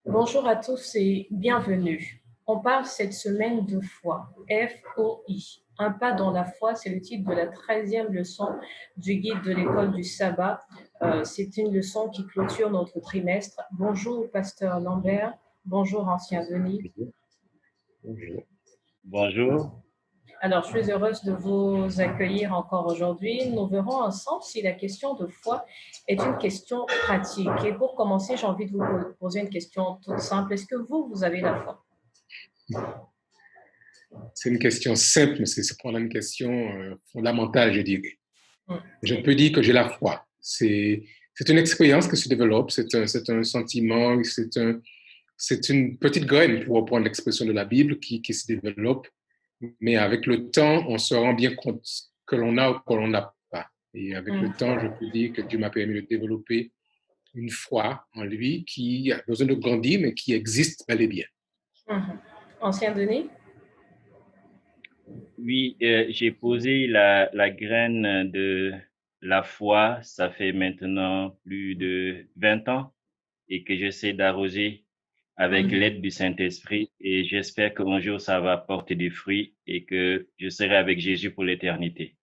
Bonjour à tous et bienvenue. On parle cette semaine de foi, F-O-I. Un pas dans la foi, c'est le titre de la 13e leçon du guide de l'école du sabbat. C'est une leçon qui clôture notre trimestre. Bonjour, pasteur Lambert. Bonjour, ancien Denis. Bonjour. Bonjour. Bonjour. Alors, je suis heureuse de vous accueillir encore aujourd'hui. Nous verrons ensemble si la question de foi est une question pratique. Et pour commencer, j'ai envie de vous poser une question toute simple. Est-ce que vous avez la foi? C'est une question simple, mais c'est cependant une question fondamentale, je dirais. Je Et- peux dire que j'ai la foi. C'est une expérience qui se développe, c'est un sentiment, c'est une petite graine, pour reprendre l'expression de la Bible, qui se développe. Mais avec le temps, on se rend bien compte que l'on a ou que l'on n'a pas. Et avec le temps, je peux dire que Dieu m'a permis de développer une foi en lui qui a besoin de grandir, mais qui existe bel et bien. Ancien Denis? Oui, j'ai posé la graine de la foi, ça fait maintenant plus de 20 ans et que j'essaie d'arroser avec l'aide du Saint-Esprit et j'espère qu'un jour ça va porter des fruits et que je serai avec Jésus pour l'éternité.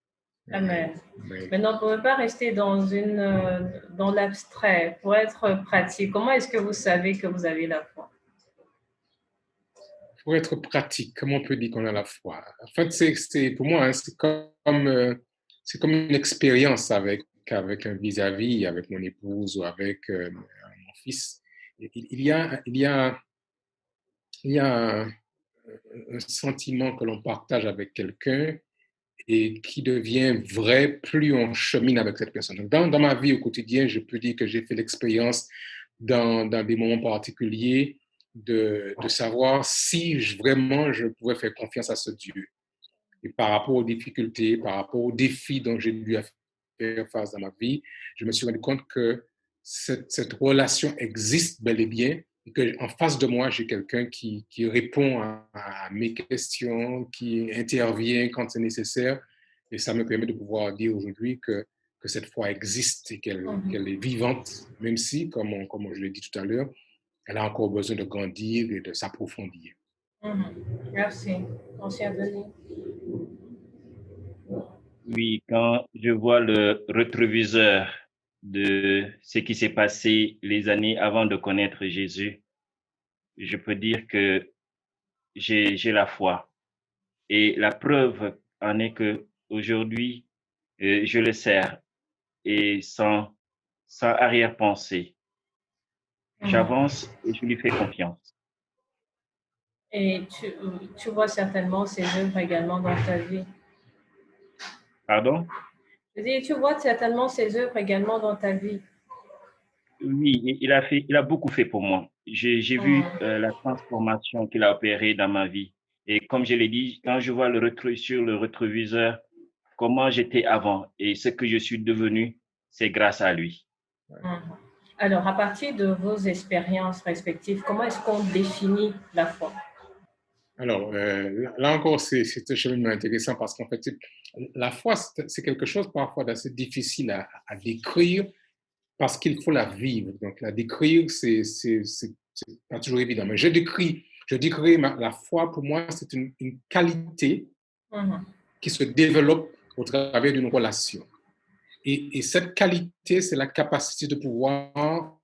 Amen. Amen. Maintenant, on ne peut pas rester dans l'abstrait. Pour être pratique, comment est-ce que vous savez que vous avez la foi? Pour être pratique, comment on peut dire qu'on a la foi? En fait, pour moi, hein, c'est comme une expérience avec un vis-à-vis, avec mon épouse ou avec mon fils. Il y a un sentiment que l'on partage avec quelqu'un et qui devient vrai plus on chemine avec cette personne. Donc, dans ma vie au quotidien, je peux dire que j'ai fait l'expérience dans des moments particuliers de savoir si vraiment je pouvais faire confiance à ce Dieu. Et par rapport aux difficultés, par rapport aux défis dont j'ai dû faire face dans ma vie, je me suis rendu compte que cette relation existe bel et bien et qu'en face de moi, j'ai quelqu'un qui répond à mes questions, qui intervient quand c'est nécessaire. Et ça me permet de pouvoir dire aujourd'hui que cette foi existe et qu'elle est vivante, même si, comme je l'ai dit tout à l'heure, elle a encore besoin de grandir et de s'approfondir. Merci. Ancien Denis? Oui, quand je vois le rétroviseur de ce qui s'est passé les années avant de connaître Jésus, je peux dire que j'ai la foi. Et la preuve en est que aujourd'hui, je le sers et sans arrière-pensée. J'avance et je lui fais confiance. Et tu vois certainement ses œuvres également dans ta vie. Pardon? Je dis, tu vois certainement ses œuvres également dans ta vie. Oui, il a beaucoup fait pour moi. J'ai vu la transformation qu'il a opérée dans ma vie. Et comme je l'ai dit, quand je vois sur le rétroviseur, comment j'étais avant et ce que je suis devenu, c'est grâce à lui. Mhm. Alors, à partir de vos expériences respectives, comment est-ce qu'on définit la foi? Alors, là encore, c'est un cheminement intéressant parce qu'en fait, la foi, c'est quelque chose parfois d'assez difficile à décrire parce qu'il faut la vivre. Donc, la décrire, c'est pas toujours évident. Mais je décris la foi, pour moi, c'est une qualité Mhm. qui se développe au travers d'une relation. Et cette qualité, c'est la capacité de pouvoir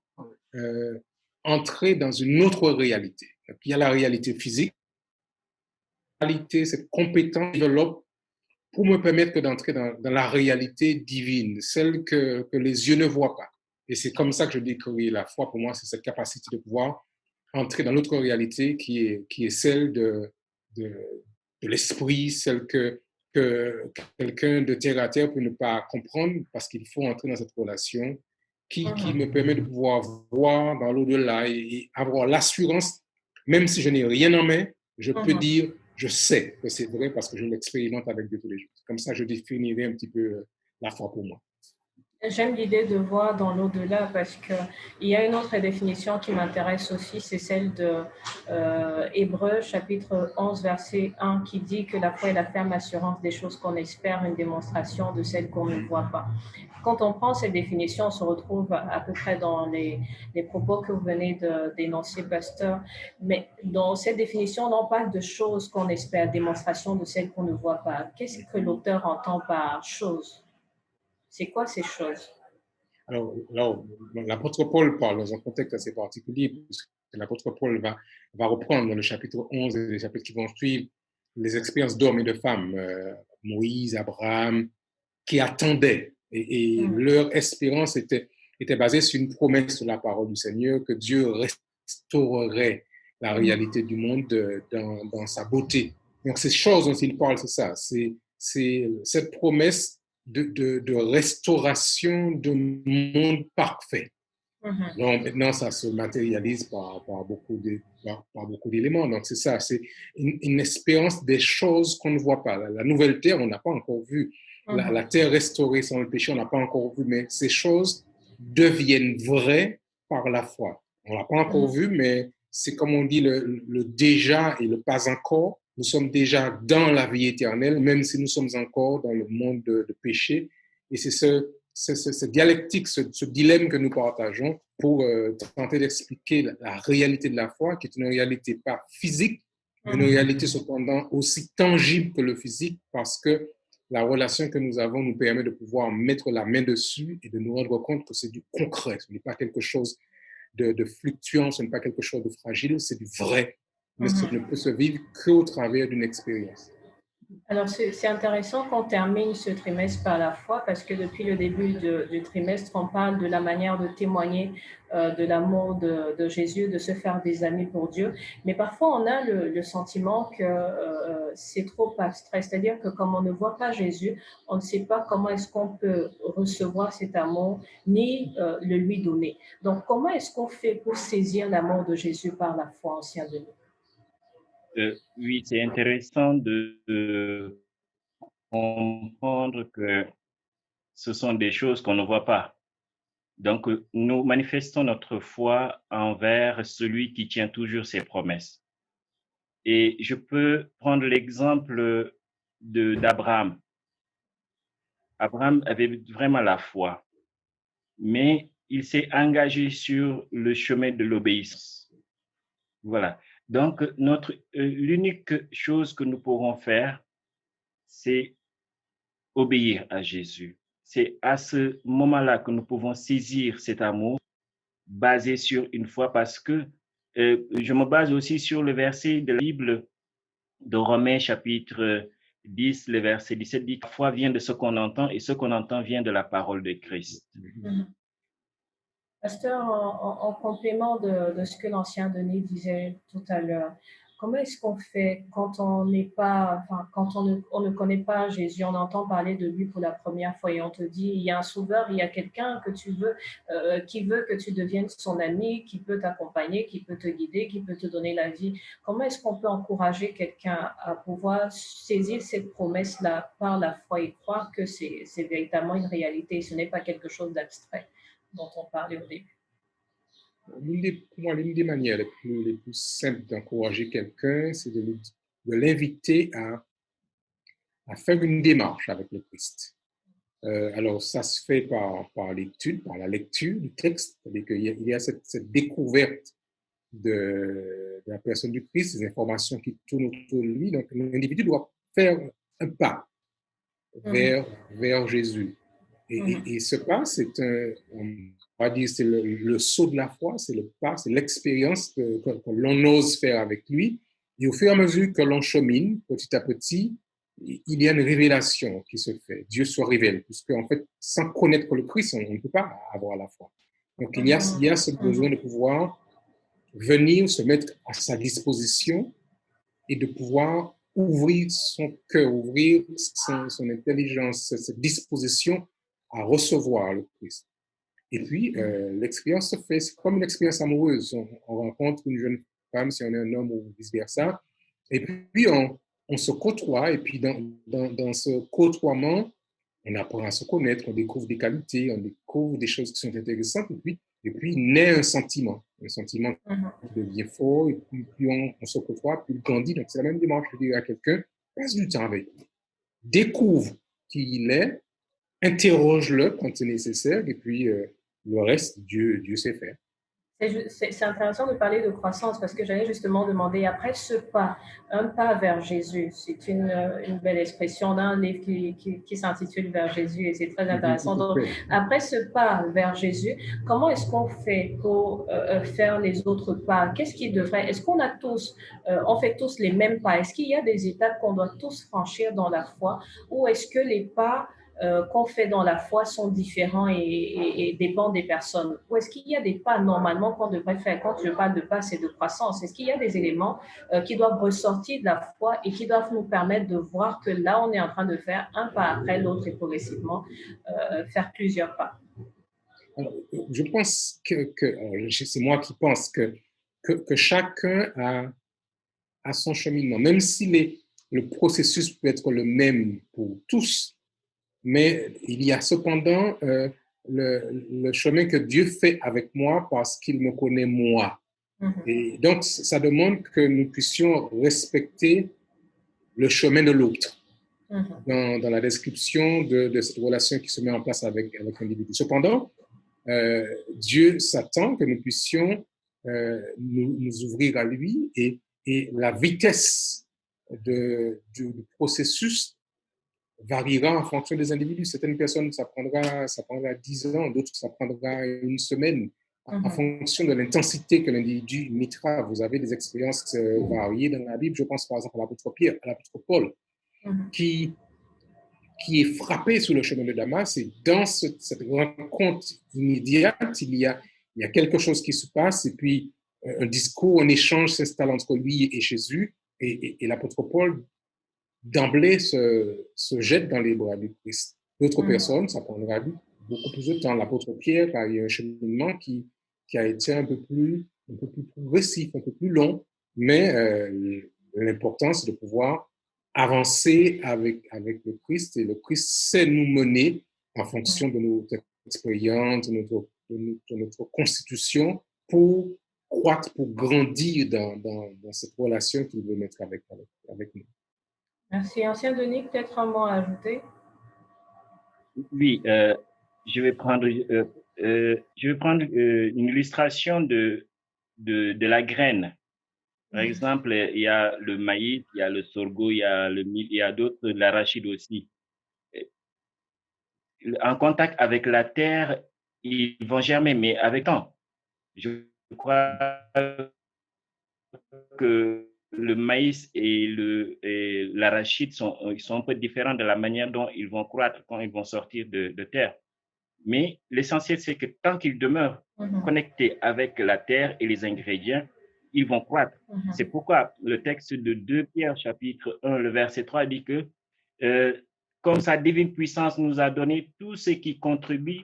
euh, entrer dans une autre réalité. Donc, il y a la réalité physique, cette compétence développe pour me permettre d'entrer dans la réalité divine, celle que les yeux ne voient pas. Et c'est comme ça que je décris la foi. Pour moi, c'est cette capacité de pouvoir entrer dans l'autre réalité qui est celle de, de l'esprit, celle que quelqu'un de terre à terre peut ne pas comprendre parce qu'il faut entrer dans cette relation qui me permet de pouvoir voir dans l'au-delà et avoir l'assurance, même si je n'ai rien en main, je peux Mhm. dire, je sais que c'est vrai parce que je l'expérimente avec Dieu tous les jours. Comme ça, je définirai un petit peu la foi pour moi. J'aime l'idée de voir dans l'au-delà parce qu'il y a une autre définition qui m'intéresse aussi, c'est celle de Hébreux chapitre 11 verset 1 qui dit que la foi est la ferme assurance des choses qu'on espère, une démonstration de celles qu'on ne voit pas. Quand on prend cette définition, on se retrouve à peu près dans les propos que vous venez d'énoncer, pasteur. Mais dans cette définition, on parle de choses qu'on espère, démonstration de celles qu'on ne voit pas. Qu'est-ce que l'auteur entend par choses? C'est quoi ces choses? Alors, l'apôtre Paul parle dans un contexte assez particulier, puisque l'apôtre Paul va reprendre dans le chapitre 11 et les chapitres qui vont suivre les expériences d'hommes et de femmes, Moïse, Abraham, qui attendaient. Et leur espérance était basée sur une promesse de la parole du Seigneur que Dieu restaurerait la réalité du monde dans sa beauté. Donc, ces choses dont il parle, c'est ça. C'est cette promesse de restauration d'un monde parfait. Donc, maintenant, ça se matérialise par beaucoup d'éléments. Donc, c'est ça, c'est une espérance des choses qu'on ne voit pas. La nouvelle terre, on n'a pas encore vu. La terre restaurée sans le péché, on n'a pas encore vu. Mais ces choses deviennent vraies par la foi. On ne l'a pas encore vu, mais c'est comme on dit le déjà et le pas encore. Nous sommes déjà dans la vie éternelle, même si nous sommes encore dans le monde de péché. Et c'est ce dialectique, ce dilemme que nous partageons pour tenter d'expliquer la réalité de la foi, qui est une réalité pas physique, mais une réalité cependant aussi tangible que le physique, parce que la relation que nous avons nous permet de pouvoir mettre la main dessus et de nous rendre compte que c'est du concret, ce n'est pas quelque chose de fluctuant, ce n'est pas quelque chose de fragile, c'est du vrai, mais ce ne peut se vivre qu'au travers d'une expérience. Alors, c'est intéressant qu'on termine ce trimestre par la foi parce que depuis le début du trimestre, on parle de la manière de témoigner de l'amour de Jésus, de se faire des amis pour Dieu. Mais parfois, on a le sentiment que c'est trop abstrait. C'est-à-dire que comme on ne voit pas Jésus, on ne sait pas comment est-ce qu'on peut recevoir cet amour ni le lui donner. Donc, comment est-ce qu'on fait pour saisir l'amour de Jésus par la foi, ancien de nous? Oui, c'est intéressant de comprendre que ce sont des choses qu'on ne voit pas. Donc, nous manifestons notre foi envers celui qui tient toujours ses promesses. Et je peux prendre l'exemple d'Abraham. Abraham avait vraiment la foi, mais il s'est engagé sur le chemin de l'obéissance. Voilà. Donc, l'unique chose que nous pourrons faire, c'est obéir à Jésus. C'est à ce moment-là que nous pouvons saisir cet amour basé sur une foi, parce que je me base aussi sur le verset de la Bible de Romains chapitre 10, le verset 17 dit que la foi vient de ce qu'on entend et ce qu'on entend vient de la parole de Christ. Pasteur, en complément de ce que l'ancien Denis disait tout à l'heure, comment est-ce qu'on fait quand on n'est pas, enfin, quand on ne connaît pas Jésus, on entend parler de lui pour la première fois et on te dit, il y a un sauveur, il y a quelqu'un que tu veux, qui veut que tu deviennes son ami, qui peut t'accompagner, qui peut te guider, qui peut te donner la vie. Comment est-ce qu'on peut encourager quelqu'un à pouvoir saisir cette promesse-là par la foi et croire que c'est véritablement une réalité, ce n'est pas quelque chose d'abstrait dont on parlait au début? Pour moi, l'une des manières les plus simples d'encourager quelqu'un, c'est de l'inviter à faire une démarche avec le Christ. Alors, ça se fait par l'étude, par la lecture du texte, c'est-à-dire qu'il y a cette découverte de la personne du Christ, des informations qui tournent autour de lui. Donc, l'individu doit faire un pas vers Jésus. Et ce pas, on va dire, c'est le saut de la foi, c'est le pas, c'est l'expérience que l'on ose faire avec lui. Et au fur et à mesure que l'on chemine, petit à petit, il y a une révélation qui se fait. Dieu se révèle, puisque en fait, sans connaître le Christ, on ne peut pas avoir la foi. Donc, il y a ce besoin de pouvoir venir se mettre à sa disposition et de pouvoir ouvrir son cœur, ouvrir son intelligence, cette disposition à recevoir le Christ. Et puis, l'expérience se fait, c'est comme une expérience amoureuse. On rencontre une jeune femme, si on est un homme ou vice-versa, et puis on se côtoie, et puis dans ce côtoiement, on apprend à se connaître, on découvre des qualités, on découvre des choses qui sont intéressantes, et puis naît un sentiment qui devient fort, et puis plus on se côtoie, plus il grandit. Donc, c'est la même démarche, je dirais à quelqu'un, passe du temps avec lui, découvre qui il est, interroge-le quand c'est nécessaire, et puis le reste, Dieu sait faire. C'est intéressant de parler de croissance parce que j'allais justement demander après ce pas, un pas vers Jésus. C'est une belle expression. On a un livre qui s'intitule Vers Jésus et c'est très intéressant. Donc, après ce pas vers Jésus, comment est-ce qu'on fait pour faire les autres pas? Qu'est-ce qui devrait, est-ce qu'on a tous, on fait tous les mêmes pas? Est-ce qu'il y a des étapes qu'on doit tous franchir dans la foi ou est-ce que les pas qu'on fait dans la foi sont différents et dépendent des personnes? Ou est-ce qu'il y a des pas normalement qu'on devrait faire? Quand je parle de pas, c'est de croissance. Est-ce qu'il y a des éléments qui doivent ressortir de la foi et qui doivent nous permettre de voir que là, on est en train de faire un pas après l'autre et progressivement faire plusieurs pas? Alors, je pense c'est moi qui pense que chacun a son cheminement, même si le processus peut être le même pour tous. Mais il y a cependant le chemin que Dieu fait avec moi parce qu'il me connaît moi. Et donc, ça demande que nous puissions respecter le chemin de l'autre dans la description de cette relation qui se met en place avec l'individu. Cependant, Dieu s'attend que nous puissions nous ouvrir à lui et la vitesse du processus variera en fonction des individus. Certaines personnes, ça prendra 10 ans, d'autres, ça prendra une semaine, en fonction de l'intensité que l'individu mettra. Vous avez des expériences variées dans la Bible. Je pense par exemple à l'apôtre Pierre, à l'apôtre Paul, qui est frappé sur le chemin de Damas. Et dans cette rencontre immédiate, il y a quelque chose qui se passe, et puis un discours, un échange s'installe entre lui et Jésus. Et l'apôtre Paul d'emblée se jette dans les bras du Christ. D'autres personnes, ça prendra beaucoup plus de temps. L'apôtre Pierre a eu un cheminement qui a été un peu plus progressif, un peu plus long, mais l'important, c'est de pouvoir avancer avec le Christ, et le Christ sait nous mener en fonction de notre expérience, de notre constitution, pour croître, pour grandir dans cette relation qu'il veut mettre avec nous. Merci. Ancien Denis, peut-être un mot à ajouter? Oui, je vais prendre une illustration de la graine. Par exemple, il y a le maïs, il y a le sorgho, il y a le mil, il y a d'autres, l'arachide aussi. En contact avec la terre, ils vont germer, mais avec le temps. Je crois que le maïs et l'arachide ils sont un peu différents de la manière dont ils vont croître quand ils vont sortir de terre. Mais l'essentiel, c'est que tant qu'ils demeurent connectés avec la terre et les ingrédients, ils vont croître. C'est pourquoi le texte de 2 Pierre, chapitre 1, le verset 3, dit que comme sa divine puissance nous a donné tout ce qui contribue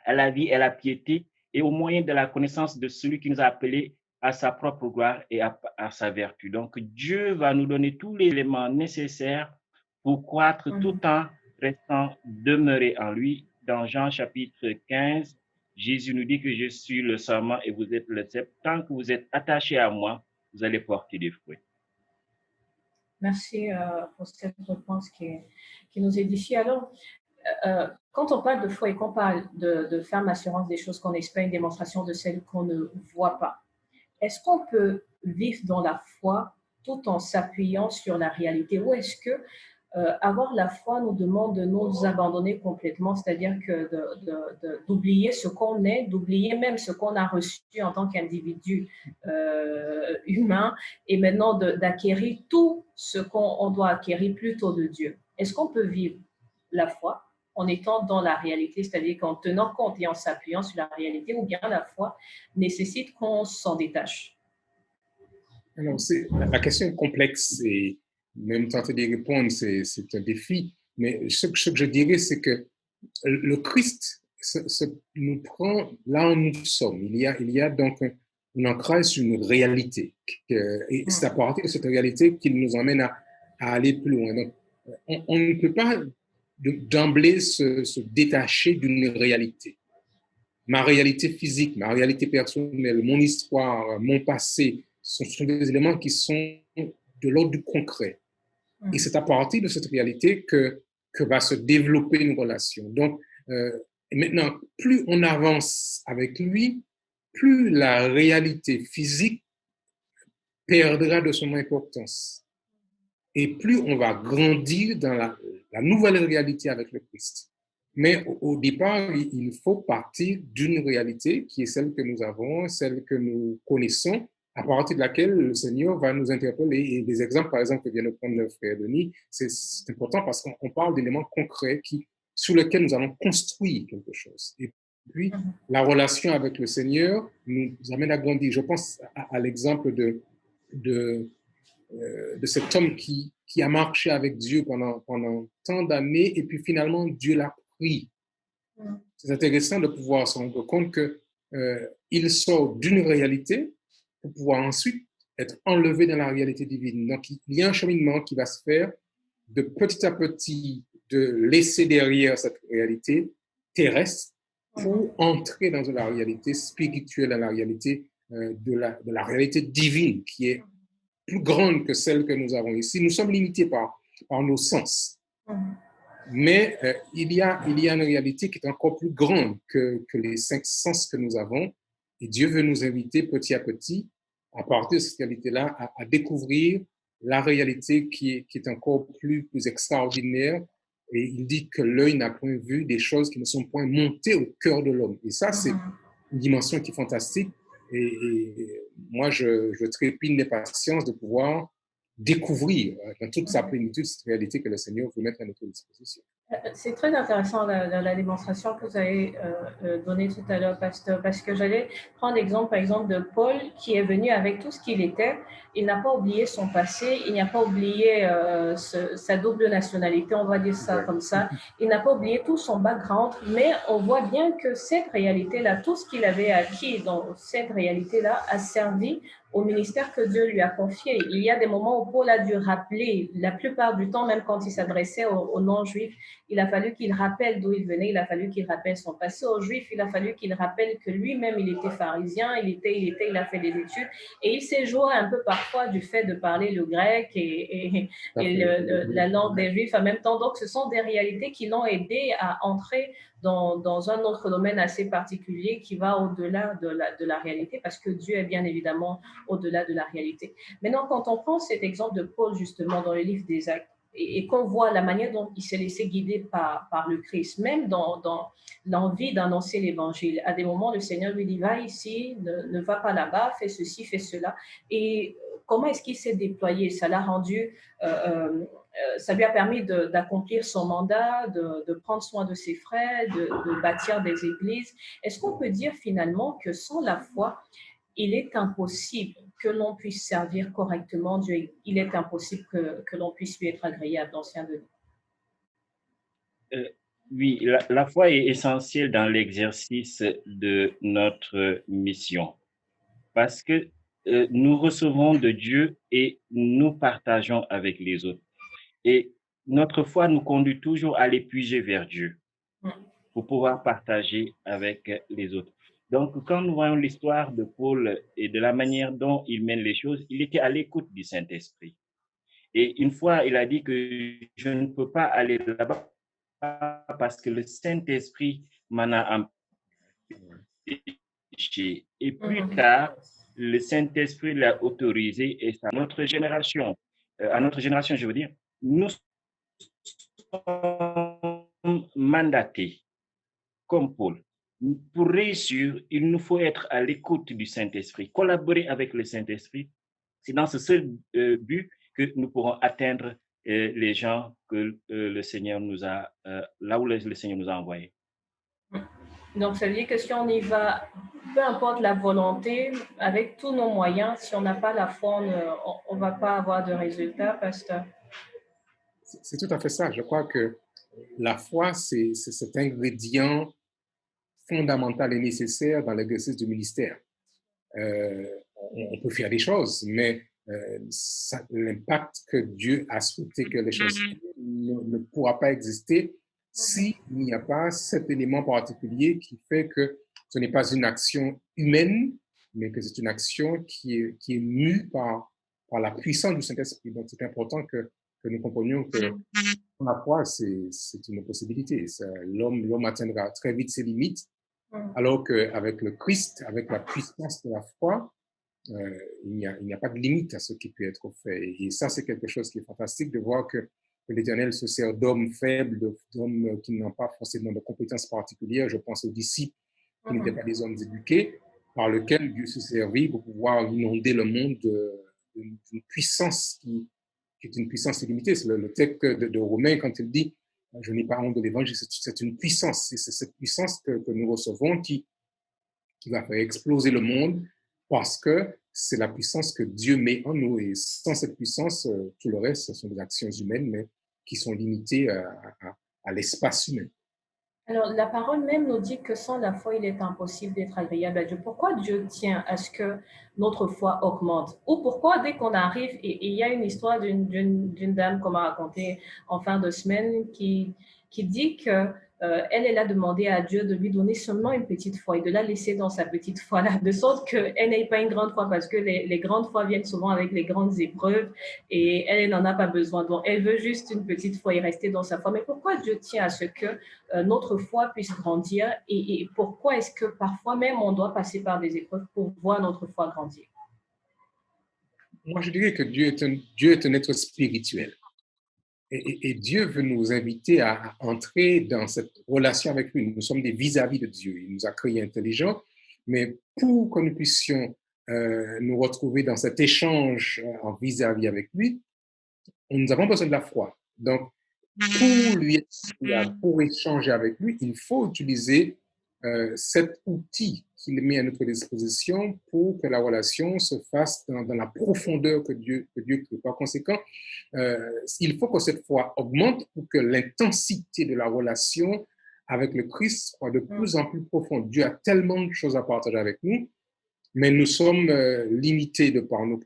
à la vie et à la piété, et au moyen de la connaissance de celui qui nous a appelés à sa propre gloire et à sa vertu. Donc, Dieu va nous donner tous les éléments nécessaires pour croître tout en restant demeuré en lui. Dans Jean chapitre 15, Jésus nous dit que je suis le sarment et vous êtes le cep. Tant que vous êtes attachés à moi, vous allez porter des fruits. Merci pour cette réponse qui nous édifie. Alors, quand on parle de foi et qu'on parle de ferme assurance des choses qu'on espère, une démonstration de celles qu'on ne voit pas, est-ce qu'on peut vivre dans la foi tout en s'appuyant sur la réalité? Ou est-ce que avoir la foi nous demande de nous abandonner complètement, c'est-à-dire que d'oublier ce qu'on est, d'oublier même ce qu'on a reçu en tant qu'individu humain, et maintenant d'acquérir tout ce qu'on doit acquérir plutôt de Dieu? Est-ce qu'on peut vivre la foi en étant dans la réalité, c'est-à-dire qu'en tenant compte et en s'appuyant sur la réalité, ou bien la foi nécessite qu'on s'en détache? Alors, la question est complexe, et même tenter d'y répondre, c'est un défi. Mais ce que je dirais, c'est que le Christ nous prend là où nous sommes. Il y a donc un ancrage sur une réalité. Et c'est à partir de cette réalité qu'il nous emmène à aller plus loin. Donc, on ne peut pas d'emblée se détacher d'une réalité. Ma réalité physique, ma réalité personnelle, mon histoire, mon passé, ce sont des éléments qui sont de l'ordre du concret. Et c'est à partir de cette réalité que va se développer une relation. Donc, maintenant, plus on avance avec lui, plus la réalité physique perdra de son importance. Et plus on va grandir dans la nouvelle réalité avec le Christ. Mais au départ, il faut partir d'une réalité qui est celle que nous avons, celle que nous connaissons, à partir de laquelle le Seigneur va nous interpeller. Et des exemples, par exemple, que vient de prendre le frère Denis, c'est important parce qu'on parle d'éléments concrets sur lesquels nous allons construire quelque chose. Et puis, la relation avec le Seigneur nous amène à grandir. Je pense à l'exemple de cet homme qui a marché avec Dieu pendant tant d'années et puis finalement Dieu l'a pris. C'est intéressant de pouvoir se rendre compte qu'il sort d'une réalité pour pouvoir ensuite être enlevé dans la réalité divine. Donc il y a un cheminement qui va se faire de petit à petit, de laisser derrière cette réalité terrestre pour entrer dans la réalité spirituelle, dans la réalité de la réalité divine qui est plus grande que celle que nous avons ici. Nous sommes limités par nos sens. Mais il y a une réalité qui est encore plus grande que les 5 sens que nous avons. Et Dieu veut nous inviter petit à petit, à partir de cette réalité-là, à découvrir la réalité qui est encore plus extraordinaire. Et il dit que l'œil n'a point vu des choses qui ne sont point montées au cœur de l'homme. Et ça, c'est une dimension qui est fantastique. Et moi, je trépigne d'impatience de pouvoir découvrir dans toute sa plénitude cette réalité que le Seigneur veut mettre à notre disposition. C'est très intéressant la démonstration que vous avez donnée tout à l'heure, pasteur, parce que j'allais prendre l'exemple, par exemple, de Paul qui est venu avec tout ce qu'il était. Il n'a pas oublié son passé, il n'a pas oublié sa double nationalité, on va dire ça comme ça. Il n'a pas oublié tout son background, mais on voit bien que cette réalité-là, tout ce qu'il avait acquis dans cette réalité-là a servi au ministère que Dieu lui a confié. Il y a des moments où Paul a dû rappeler, la plupart du temps, même quand il s'adressait aux non-juifs, il a fallu qu'il rappelle d'où il venait, il a fallu qu'il rappelle son passé. Aux juifs, il a fallu qu'il rappelle que lui-même, il était pharisien, il a fait des études, et il s'est joué un peu parfois du fait de parler le grec et la langue des juifs en même temps. Donc, ce sont des réalités qui l'ont aidé à entrer dans un autre domaine assez particulier qui va au-delà de la réalité, parce que Dieu est bien évidemment au-delà de la réalité. Maintenant, quand on prend cet exemple de Paul, justement, dans le livre des Actes, et qu'on voit la manière dont il s'est laissé guider par le Christ, même dans l'envie d'annoncer l'évangile. À des moments, le Seigneur lui dit, va ici, ne va pas là-bas, fais ceci, fais cela. Et comment est-ce qu'il s'est déployé? Ça l'a rendu... ça lui a permis d'accomplir son mandat, de prendre soin de ses frères, de bâtir des églises. Est-ce qu'on peut dire finalement que sans la foi, il est impossible que l'on puisse servir correctement Dieu, il est impossible que l'on puisse lui être agréable, d'ancien Denis? Oui, la foi est essentielle dans l'exercice de notre mission parce que nous recevons de Dieu et nous partageons avec les autres. Et notre foi nous conduit toujours à les puiser vers Dieu pour pouvoir partager avec les autres. Donc, quand nous voyons l'histoire de Paul et de la manière dont il mène les choses, il était à l'écoute du Saint-Esprit. Et une fois, il a dit que je ne peux pas aller là-bas parce que le Saint-Esprit m'en a empêché. Et plus tard, le Saint-Esprit l'a autorisé et à notre génération, je veux dire, nous sommes mandatés comme Paul. Pour réussir, il nous faut être à l'écoute du Saint-Esprit, collaborer avec le Saint-Esprit. C'est dans ce seul but que nous pourrons atteindre les gens que le Seigneur nous a, là où le Seigneur nous a envoyés. Donc, ça veut dire que si on y va, peu importe la volonté, avec tous nos moyens, si on n'a pas la foi, on ne va pas avoir de résultat, pasteur. C'est tout à fait ça. Je crois que la foi, c'est cet ingrédient fondamental et nécessaire dans l'exercice du ministère. On peut faire des choses, mais l'impact que Dieu a souhaité que les choses ne pourra pas exister s'il n'y a pas cet élément particulier qui fait que ce n'est pas une action humaine, mais que c'est une action qui est mue par la puissance du Saint-Esprit. Donc, c'est important que nous comprenions que la foi, c'est une possibilité. L'homme atteindra très vite ses limites, alors qu'avec le Christ, avec la puissance de la foi, il n'y a pas de limite à ce qui peut être fait. Et ça, c'est quelque chose qui est fantastique de voir que l'Éternel se sert d'hommes faibles, d'hommes qui n'ont pas forcément de compétences particulières. Je pense aux disciples qui n'étaient pas des hommes éduqués, par lesquels Dieu se servit pour pouvoir inonder le monde d'une puissance qui est une puissance illimitée. C'est le texte de Romains quand il dit « Je n'ai pas honte de l'évangile », c'est une puissance. C'est cette puissance que nous recevons qui va faire exploser le monde parce que c'est la puissance que Dieu met en nous. Et sans cette puissance, tout le reste, ce sont des actions humaines, mais qui sont limitées à l'espace humain. Alors, la parole même nous dit que sans la foi, il est impossible d'être agréable à Dieu. Pourquoi Dieu tient à ce que notre foi augmente? Ou pourquoi, dès qu'on arrive, et il y a une histoire d'une dame qu'on m'a racontée en fin de semaine qui dit que elle a demandé à Dieu de lui donner seulement une petite foi et de la laisser dans sa petite foi-là, de sorte qu'elle n'ait pas une grande foi, parce que les grandes foi viennent souvent avec les grandes épreuves et elle n'en a pas besoin. Donc, elle veut juste une petite foi et rester dans sa foi. Mais pourquoi Dieu tient à ce que notre foi puisse grandir et pourquoi est-ce que parfois même on doit passer par des épreuves pour voir notre foi grandir? Moi, je dirais que Dieu est un être spirituel. Et Dieu veut nous inviter à entrer dans cette relation avec lui. Nous sommes des vis-à-vis de Dieu. Il nous a créés intelligents, mais pour que nous puissions nous retrouver dans cet échange en vis-à-vis avec lui, nous avons besoin de la foi. Donc, pour échanger avec lui, il faut utiliser cet outil qu'il met à notre disposition pour que la relation se fasse dans la profondeur que Dieu crée. Par conséquent, il faut que cette foi augmente pour que l'intensité de la relation avec le Christ soit de plus en plus profonde. Dieu a tellement de choses à partager avec nous, mais nous sommes limités de par nos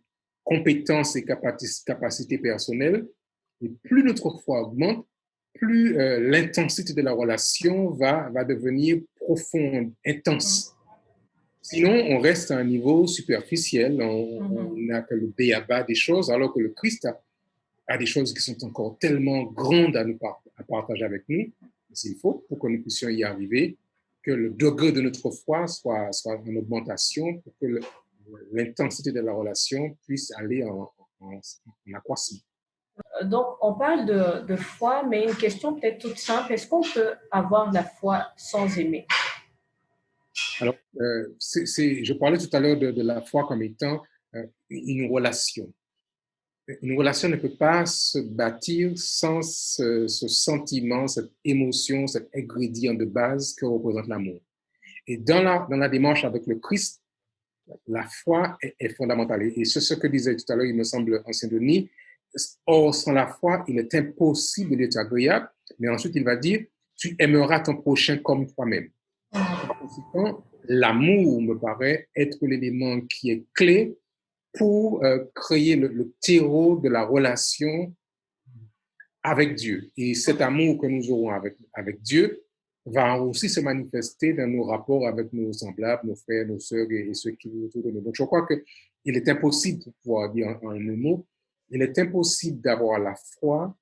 compétences et capacités personnelles. Et plus notre foi augmente, plus l'intensité de la relation va devenir profonde, intense. Sinon, on reste à un niveau superficiel, on n'a que le b.a.-ba des choses, alors que le Christ a des choses qui sont encore tellement grandes à partager avec nous. Il faut, pour que nous puissions y arriver, que le degré de notre foi soit en augmentation pour que l'intensité de la relation puisse aller en accroissement. Donc, on parle de foi, mais une question peut-être toute simple. Est-ce qu'on peut avoir la foi sans aimer? Alors, je parlais tout à l'heure de la foi comme étant une relation. Une relation ne peut pas se bâtir sans ce sentiment, cette émotion, cet ingrédient de base que représente l'amour. Et dans la démarche avec le Christ, la foi est fondamentale. Et c'est ce que disait tout à l'heure, il me semble, Ancien Denis. Or, sans la foi, il est impossible d'être agréable. Mais ensuite, il va dire, tu aimeras ton prochain comme toi-même. Par conséquent, l'amour me paraît être l'élément qui est clé pour créer le terreau de la relation avec Dieu. Et cet amour que nous aurons avec Dieu va aussi se manifester dans nos rapports avec nos semblables, nos frères, nos sœurs et ceux qui nous autour de nous. Donc, je crois qu'il est impossible, pour pouvoir dire en un mot, il est impossible d'avoir la foi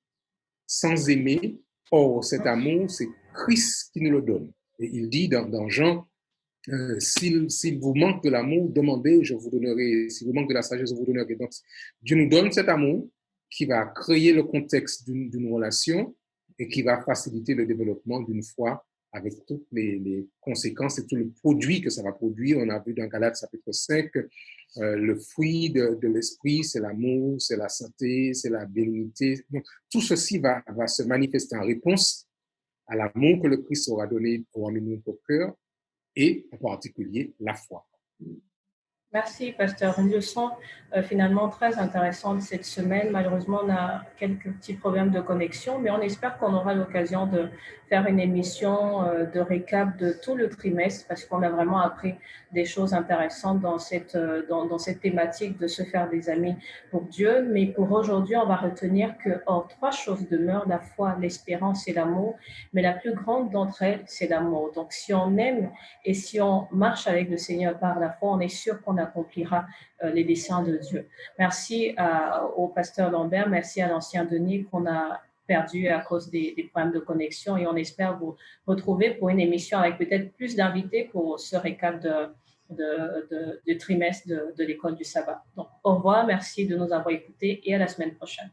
sans aimer. Or, cet amour, c'est Christ qui nous le donne. Et il dit dans Jean, s'il vous manque de l'amour, demandez, je vous donnerai. S'il vous manque de la sagesse, je vous donnerai. Donc, Dieu nous donne cet amour qui va créer le contexte d'une relation et qui va faciliter le développement d'une foi avec toutes les conséquences et tout le produit que ça va produire. On a vu dans Galates chapitre 5 le fruit de l'esprit, c'est l'amour, c'est la santé, c'est la bénignité. Donc, tout ceci va se manifester en réponse à l'amour que le Christ aura donné au notre cœur et en particulier la foi. Merci, pasteur. Une leçon finalement très intéressante cette semaine. Malheureusement, on a quelques petits problèmes de connexion, mais on espère qu'on aura l'occasion de faire une émission de récap de tout le trimestre parce qu'on a vraiment appris des choses intéressantes dans dans cette thématique de se faire des amis pour Dieu. Mais pour aujourd'hui, on va retenir que, or, trois choses demeurent, la foi, l'espérance et l'amour, mais la plus grande d'entre elles, c'est l'amour. Donc, si on aime et si on marche avec le Seigneur par la foi, on est sûr qu'on accomplira les desseins de Dieu. Merci au pasteur Lambert, merci à l'ancien Denis qu'on a perdu à cause des problèmes de connexion et on espère vous retrouver pour une émission avec peut-être plus d'invités pour ce récap du trimestre de l'école du sabbat. Donc, au revoir, merci de nous avoir écoutés et à la semaine prochaine.